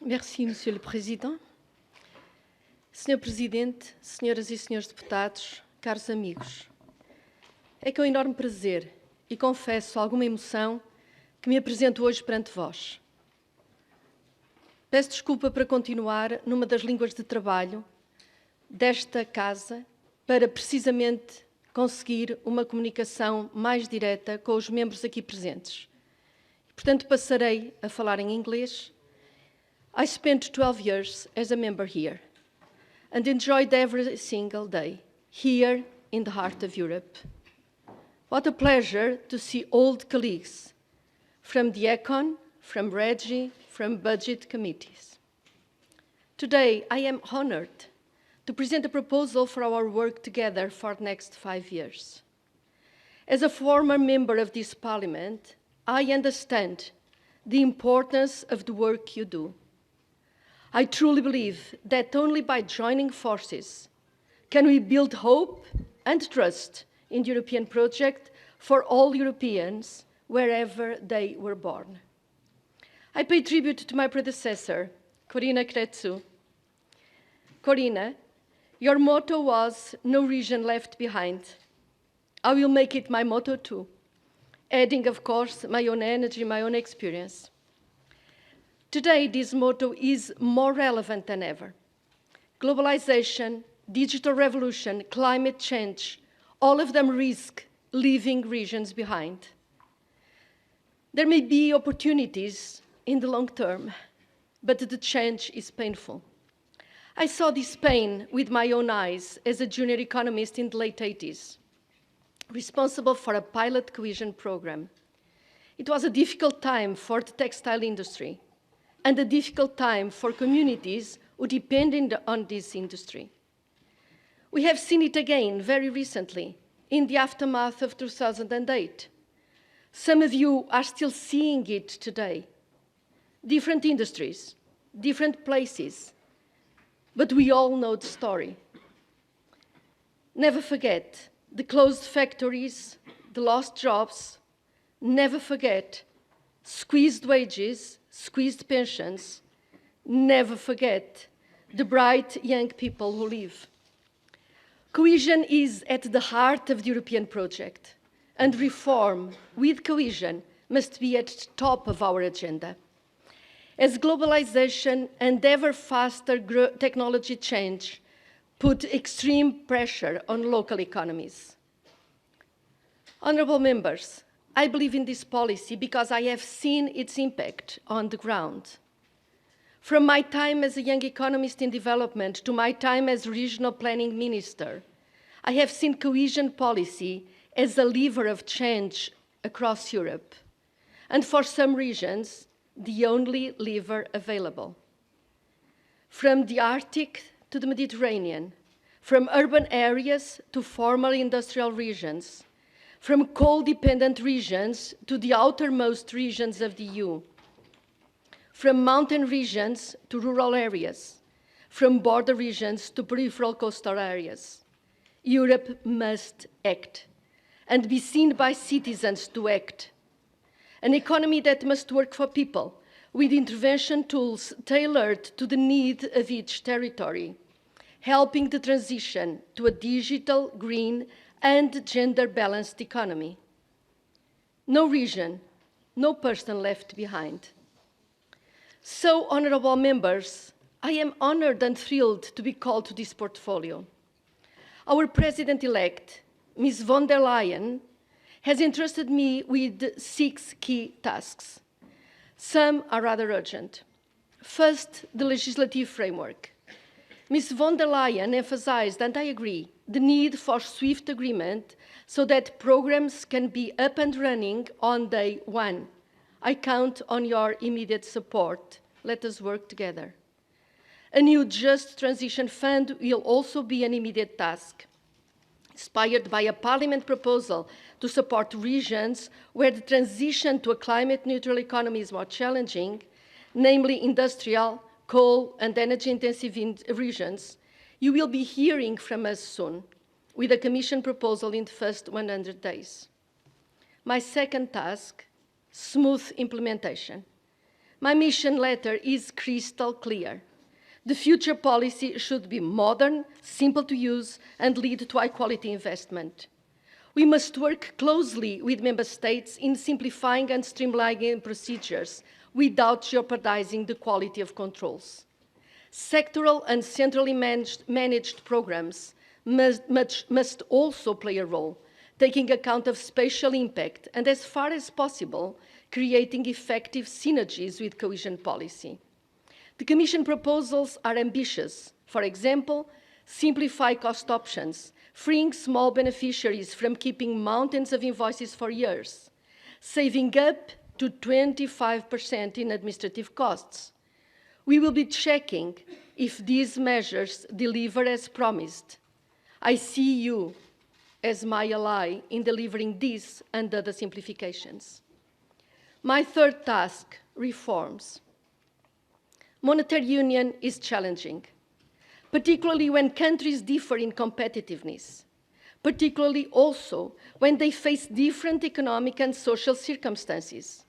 Merci, Monsieur le Président. Senhor Presidente, senhoras e senhores deputados, caros amigos, é com enorme prazer e confesso alguma emoção que me apresento hoje perante vós. Peço desculpa para continuar numa das línguas de trabalho desta casa para precisamente conseguir uma comunicação mais direta com os membros aqui presentes. Portanto, passarei a falar em inglês. I spent 12 years as a member here and enjoyed every single day here in the heart of Europe. What a pleasure to see old colleagues from the Econ, from REGI, from budget committees. Today, I am honored to present a proposal for our work together for the next 5 years. As a former member of this Parliament, I understand the importance of the work you do. I truly believe that only by joining forces can we build hope and trust in the European project for all Europeans, wherever they were born. I pay tribute to my predecessor, Corina Crețu. Corina, your motto was "No region left behind." I will make it my motto too, adding, of course, my own energy, my own experience. Today, this motto is more relevant than ever. Globalization, digital revolution, climate change, all of them risk leaving regions behind. There may be opportunities in the long term, but the change is painful. I saw this pain with my own eyes as a junior economist in the late 80s, responsible for a pilot cohesion program. It was a difficult time for the textile industry and a difficult time for communities who depend on this industry. We have seen it again very recently in the aftermath of 2008. Some of you are still seeing it today. Different industries, different places, but we all know the story. Never forget the closed factories, the lost jobs. Never forget squeezed wages, squeezed pensions. Never forget the bright young people who leave. Cohesion is at the heart of the European project, and reform with cohesion must be at the top of our agenda. As globalization and ever faster technology change put extreme pressure on local economies. Honourable members, I believe in this policy because I have seen its impact on the ground. From my time as a young economist in development to my time as regional planning minister, I have seen cohesion policy as a lever of change across Europe, and for some regions, the only lever available. From the Arctic to the Mediterranean, from urban areas to former industrial regions, from coal-dependent regions to the outermost regions of the EU, from mountain regions to rural areas, from border regions to peripheral coastal areas. Europe must act and be seen by citizens to act. An economy that must work for people with intervention tools tailored to the need of each territory, helping the transition to a digital, green, and gender-balanced economy. No region, no person left behind. So, honourable members, I am honoured and thrilled to be called to this portfolio. Our President-elect, Ms. von der Leyen, has entrusted me with 6 key tasks. Some are rather urgent. First, the legislative framework. Ms. von der Leyen emphasized, and I agree, the need for swift agreement so that programs can be up and running on day 1. I count on your immediate support. Let us work together. A new Just Transition Fund will also be an immediate task, inspired by a Parliament proposal to support regions where the transition to a climate-neutral economy is more challenging, namely industrial, coal and energy-intensive regions. You will be hearing from us soon with a Commission proposal in the first 100 days. My second task, smooth implementation. My mission letter is crystal clear. The future policy should be modern, simple to use, and lead to high-quality investment. We must work closely with Member States in simplifying and streamlining procedures without jeopardizing the quality of controls. Sectoral and centrally managed programs must also play a role, taking account of spatial impact and, as far as possible, creating effective synergies with cohesion policy. The Commission proposals are ambitious. For example, simplify cost options, freeing small beneficiaries from keeping mountains of invoices for years, saving up to 25% in administrative costs. We will be checking if these measures deliver as promised. I see you as my ally in delivering these and other simplifications. My third task, reforms. Monetary union is challenging, particularly when countries differ in competitiveness, particularly also when they face different economic and social circumstances.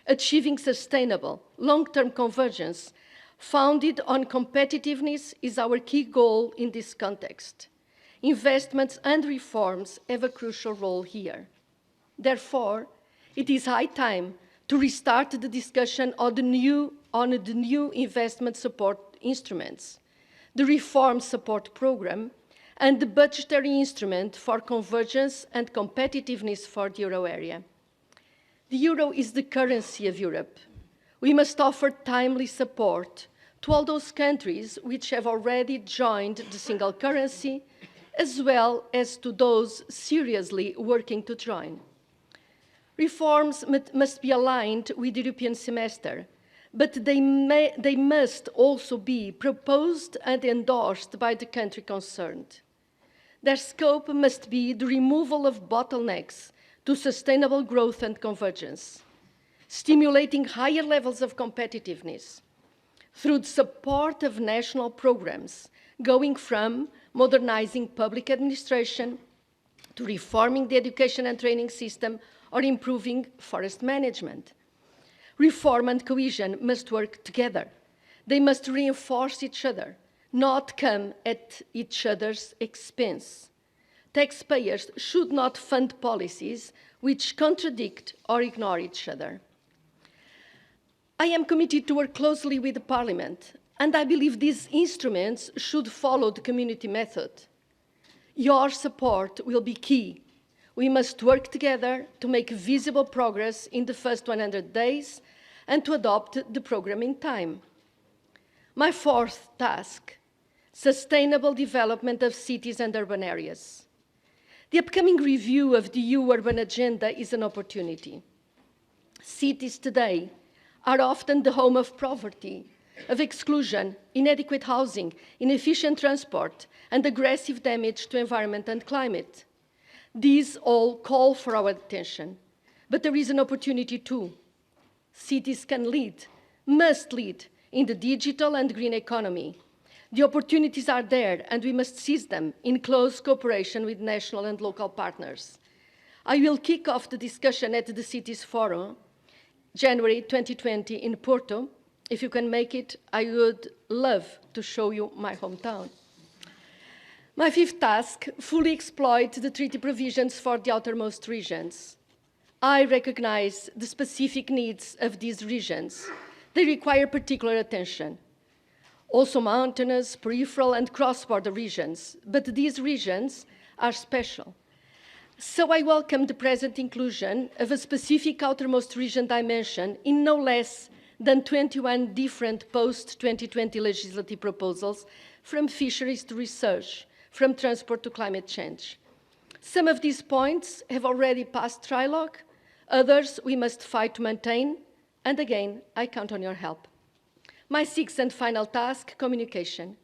Achieving sustainable, long-term convergence founded on competitiveness is our key goal in this context. Investments and reforms have a crucial role here. Therefore, it is high time to restart the discussion on the new investment support instruments, the Reform Support Programme, and the budgetary instrument for convergence and competitiveness for the euro area. The euro is the currency of Europe. We must offer timely support to all those countries which have already joined the single currency, as well as to those seriously working to join. Reforms must be aligned with the European semester, but they must also be proposed and endorsed by the country concerned. Their scope must be the removal of bottlenecks to sustainable growth and convergence, stimulating higher levels of competitiveness through the support of national programs, going from modernizing public administration to reforming the education and training system or improving forest management. Reform and cohesion must work together. They must reinforce each other, not come at each other's expense. Taxpayers should not fund policies which contradict or ignore each other. I am committed to work closely with the Parliament, and I believe these instruments should follow the community method. Your support will be key. We must work together to make visible progress in the first 100 days and to adopt the programme in time. My fourth task, sustainable development of cities and urban areas. The upcoming review of the EU urban agenda is an opportunity. Cities today are often the home of poverty, of exclusion, inadequate housing, inefficient transport, and aggressive damage to environment and climate. These all call for our attention, but there is an opportunity too. Cities can lead, must lead, in the digital and green economy. The opportunities are there, and we must seize them in close cooperation with national and local partners. I will kick off the discussion at the Cities Forum, January 2020 in Porto. If you can make it, I would love to show you my hometown. My fifth task, fully exploit the treaty provisions for the outermost regions. I recognize the specific needs of these regions. They require particular attention. Also mountainous, peripheral, and cross-border regions, but these regions are special. So I welcome the present inclusion of a specific outermost region dimension in no less than 21 different post-2020 legislative proposals, from fisheries to research, from transport to climate change. Some of these points have already passed trilogue, others we must fight to maintain, and again, I count on your help. My sixth and final task, communication.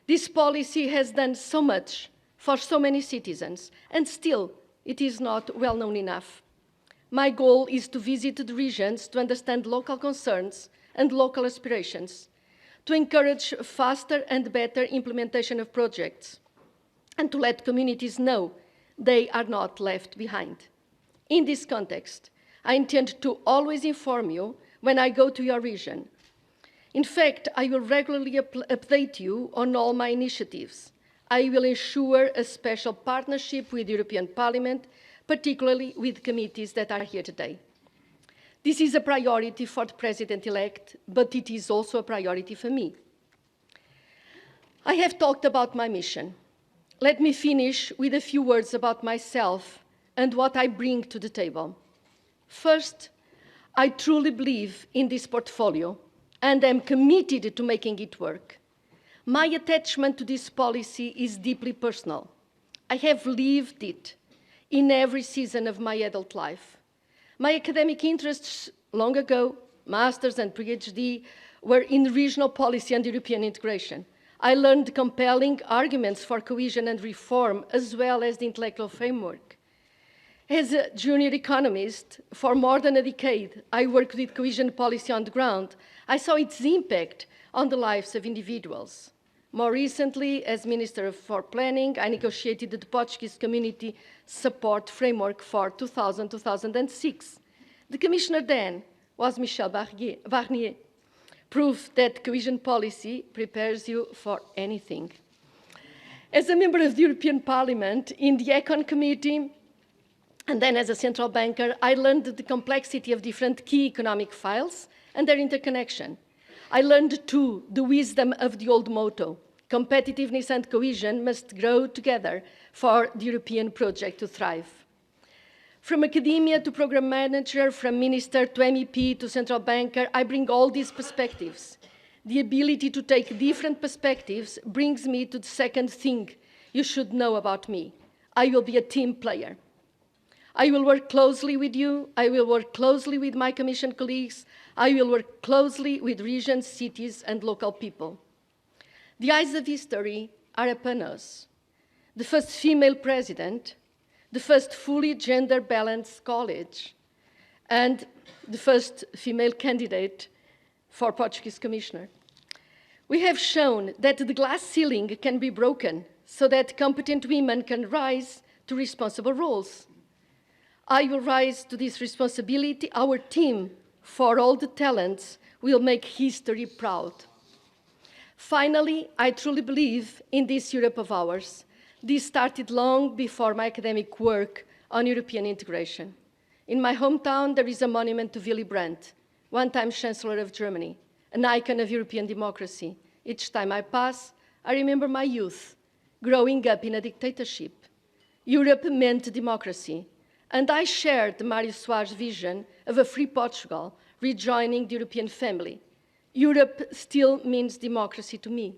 This policy has done so much for so many citizens, and still it is not well known enough. My goal is to visit the regions to understand local concerns and local aspirations, to encourage faster and better implementation of projects, and to let communities know they are not left behind. In this context, I intend to always inform you when I go to your region. In fact, I will regularly update you on all my initiatives. I will ensure a special partnership with the European Parliament, particularly with committees that are here today. This is a priority for the President-elect, but it is also a priority for me. I have talked about my mission. Let me finish with a few words about myself and what I bring to the table. First, I truly believe in this portfolio and am committed to making it work. My attachment to this policy is deeply personal. I have lived it in every season of my adult life. My academic interests long ago, master's and PhD, were in regional policy and European integration. I learned compelling arguments for cohesion and reform, as well as the intellectual framework. As a junior economist, for more than a decade, I worked with cohesion policy on the ground. I saw its impact on the lives of individuals. More recently, as Minister for Planning, I negotiated the Portuguese Community Support Framework for 2000-2006. The Commissioner then was Michel Barnier. Proof that cohesion policy prepares you for anything. As a member of the European Parliament, in the Econ Committee, and then as a central banker, I learned the complexity of different key economic files and their interconnection. I learned, too, the wisdom of the old motto: competitiveness and cohesion must grow together for the European project to thrive. From academia to program manager, from minister to MEP to central banker, I bring all these perspectives. The ability to take different perspectives brings me to the second thing you should know about me. I will be a team player. I will work closely with you. I will work closely with my Commission colleagues. I will work closely with regions, cities, and local people. The eyes of history are upon us. The first female president, the first fully gender-balanced college, and the first female candidate for Portuguese Commissioner. We have shown that the glass ceiling can be broken so that competent women can rise to responsible roles. I will rise to this responsibility. Our team, for all the talents, will make history proud. Finally, I truly believe in this Europe of ours. This started long before my academic work on European integration. In my hometown, there is a monument to Willy Brandt, one-time Chancellor of Germany, an icon of European democracy. Each time I pass, I remember my youth, growing up in a dictatorship. Europe meant democracy, and I shared Mário Soares' vision of a free Portugal rejoining the European family. Europe still means democracy to me.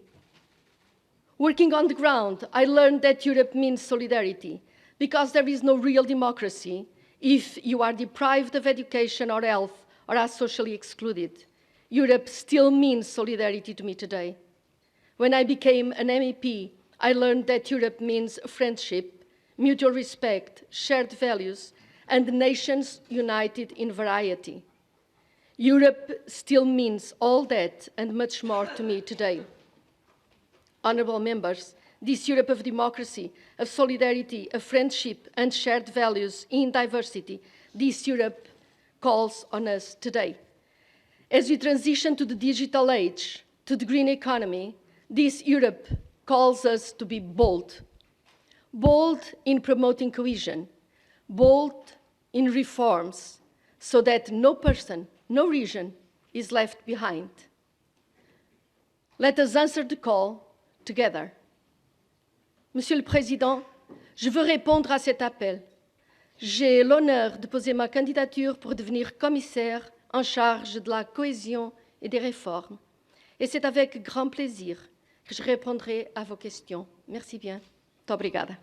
Working on the ground, I learned that Europe means solidarity, because there is no real democracy if you are deprived of education or health or are socially excluded. Europe still means solidarity to me today. When I became an MEP, I learned that Europe means friendship, mutual respect, shared values, and nations united in variety. Europe still means all that and much more to me today. Honourable members, this Europe of democracy, of solidarity, of friendship and shared values in diversity, this Europe calls on us today. As we transition to the digital age, to the green economy, this Europe calls us to be bold. Bold in promoting cohesion, bold in reforms, so that no person, no region is left behind. Let us answer the call together. Monsieur le Président, je veux répondre à cet appel. J'ai l'honneur de poser ma candidature pour devenir commissaire en charge de la cohésion et des réformes. Et c'est avec grand plaisir que je répondrai à vos questions. Merci bien. Muito obrigada.